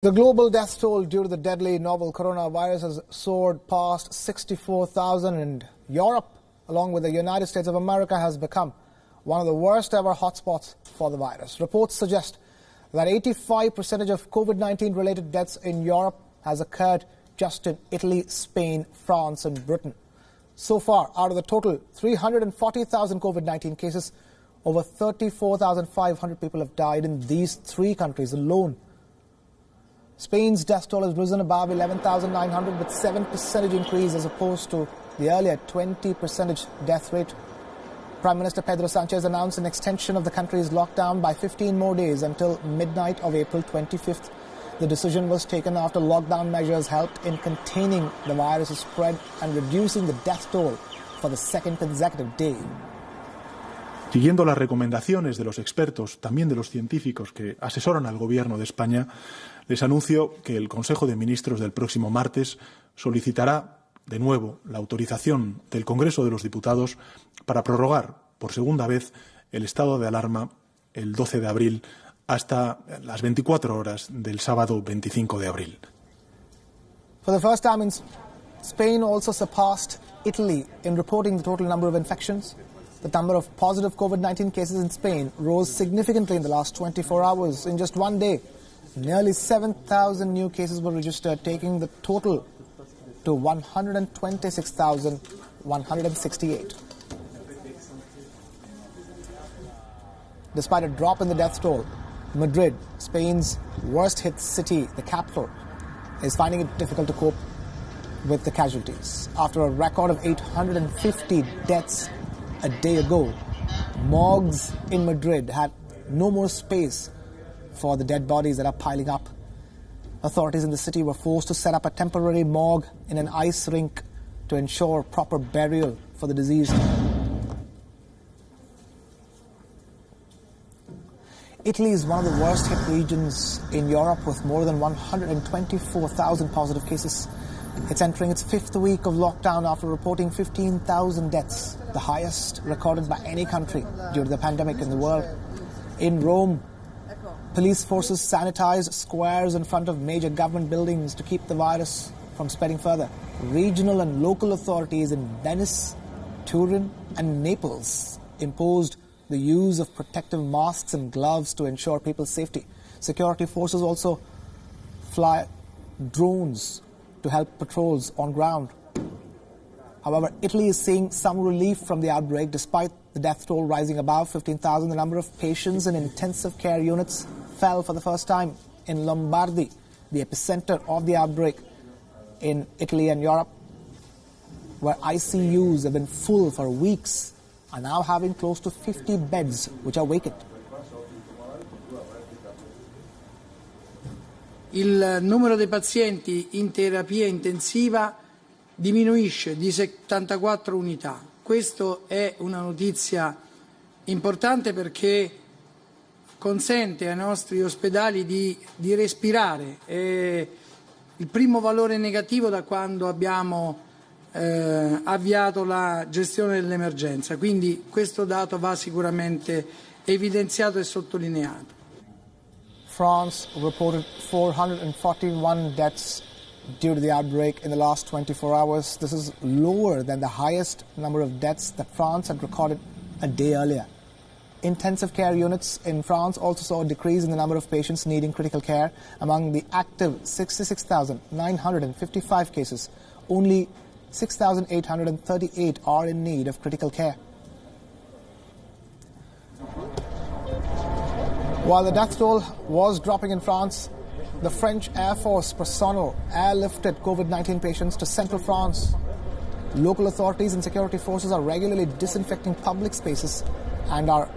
The global death toll due to the deadly novel coronavirus has soared past 64,000, and Europe, along with the United States of America, has become one of the worst ever hotspots for the virus. Reports suggest that 85% of COVID-19 related deaths in Europe has occurred just in Italy, Spain, France and Britain. So far, out of the total 340,000 COVID-19 cases, over 34,500 people have died in these three countries alone. Spain's death toll has risen above 11,900 with 7% increase as opposed to the earlier 20% death rate. Prime Minister Pedro Sanchez announced an extension of the country's lockdown by 15 more days until midnight of April 25th. The decision was taken after lockdown measures helped in containing the virus's spread and reducing the death toll for the second consecutive day. Siguiendo las recomendaciones de los expertos, también de los científicos que asesoran al Gobierno de España, les anuncio que el Consejo de Ministros del próximo martes solicitará de nuevo la autorización del Congreso de los Diputados para prorrogar por segunda vez el estado de alarma el 12 de abril hasta las 24 horas del sábado 25 de abril. For the first time in Spain also surpassed Italy in reporting the total number of infections. The number of positive COVID-19 cases in Spain rose significantly in the last 24 hours. In just one day, nearly 7,000 new cases were registered, taking the total to 126,168. Despite a drop in the death toll, Madrid, Spain's worst-hit city, the capital, is finding it difficult to cope with the casualties. After a record of 850 deaths a day ago, morgues in Madrid had no more space for the dead bodies that are piling up. Authorities in the city were forced to set up a temporary morgue in an ice rink to ensure proper burial for the deceased. Italy is one of the worst hit regions in Europe with more than 124,000 positive cases. It's entering its fifth week of lockdown after reporting 15,000 deaths, the highest recorded by any country due to the pandemic in the world. In Rome, police forces sanitized squares in front of major government buildings to keep the virus from spreading further. Regional and local authorities in Venice, Turin and Naples imposed the use of protective masks and gloves to ensure people's safety. Security forces also fly drones to help patrols on ground. However, Italy is seeing some relief from the outbreak. Despite the death toll rising above 15,000, the number of patients in intensive care units fell for the first time in Lombardy, the epicenter of the outbreak in Italy and Europe, where ICUs have been full for weeks, are now having close to 50 beds which are vacant. Il numero dei pazienti in terapia intensiva diminuisce di 74 unità. Questo è una notizia importante perché consente ai nostri ospedali di respirare. È il primo valore negativo da quando abbiamo avviato la gestione dell'emergenza, quindi questo dato va sicuramente evidenziato e sottolineato. France reported 441 deaths due to the outbreak in the last 24 hours. This is lower than the highest number of deaths that France had recorded a day earlier. Intensive care units in France also saw a decrease in the number of patients needing critical care. Among the active 66,955 cases, only 6,838 are in need of critical care. While the death toll was dropping in France, the French Air Force personnel airlifted COVID-19 patients to central France. Local authorities and security forces are regularly disinfecting public spaces and are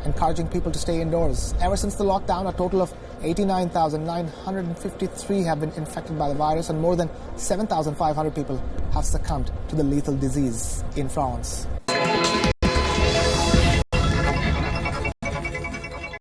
encouraging people to stay indoors. Ever since the lockdown, a total of 89,953 have been infected by the virus and more than 7,500 people have succumbed to the lethal disease in France.